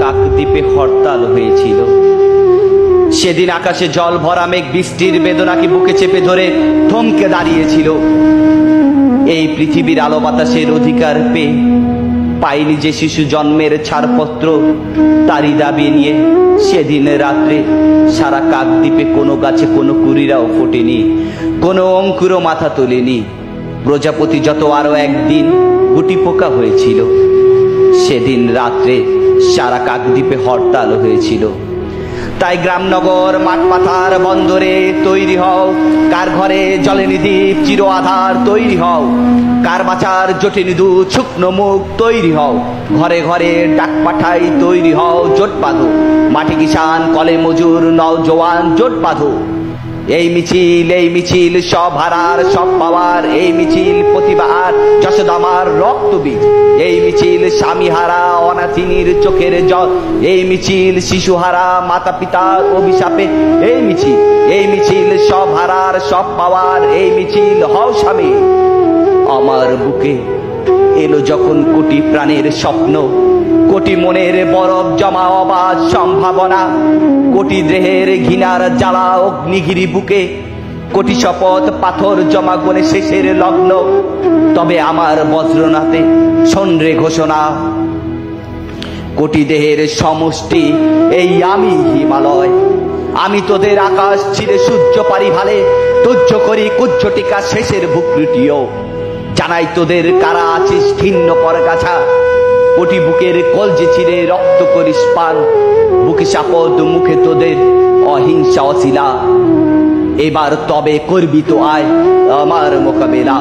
কাকদ্বীপে হরতাল হয়েছিল। সেদিন আকাশে জল ভরা মেঘ বৃষ্টির বেদনাকে বুকে চেপে ধরে থমকে দাঁড়িয়েছিল। এই পৃথিবীর আলো বাতাসের অধিকার পেয়ে পাইনি যে শিশু জন্মের ছাড়পত্র, তারই দাবি নিয়ে সেদিন রাত্রে সারা কাকদ্বীপে কোনো গাছে কোনো কুড়িরাও ফোটেনি, কোনো অঙ্কুরও মাথা তোলেনি। প্রজাপতি যত আরো একদিন গুটি পোকা হয়েছিল, সেদিন রাত্রে সারা কাকদ্বীপে হরতাল হয়েছিল। তাই গ্রামনগর মাঠ পাথার বন্দরে তৈরি হও, কার ঘরে জলেনি দ্বীপ চির আধার তৈরি হও, কার বাঁচার জটিনি দুধ শুকনো মুখ তৈরি হও, ঘরে ঘরে ডাক পাঠাই তৈরি হও, জোট বাঁধো মাটি কিষান কলে মজুর নওজোয়ান জোট বাঁধো। এই মিছিল সব হারার সব পাওয়ার, এই মিছিল প্রতিবার যশোদামার রক্তবীজ, এই মিছিল স্বামীহারা অনাথিনীর চোখের জল, এই মিছিল শিশুহারা মাতা পিতার অভিশাপে, এই মিছিল সব হারার সব পাওয়ার, এই মিছিল হও স্বামী। আমার বুকে এলো যখন কোটি প্রাণের স্বপ্ন, কোটি মনের বরফ জমা অবাধ সম্ভাবনা, কোটি দেহের ঘৃণার জ্বালা অগ্নিগিরি বুকে, কোটি শপথ পাথর জমা গনে শেষের লগ্ন, তবে আমার বজ্রনাথে শোনরে ঘোষণা। কোটি দেহের সমষ্টি এই আমি হিমালয়, আমি তোদের আকাশ ছিঁড়ে সূর্য পারি ভালে, তুজ্জ করি কুজ্জ টিকা শেষের ভুকৃটিও। জানাই তোদের কারা আছিস ভিন্ন পরগাছা, কোটি বুকের কলজে চিরে রক্ত করিস পান, বুকে সাপদ মুখে তোদের অহিংসা অশিলা। এবার তবে করবি তো আয় আমার মোকাবেলা।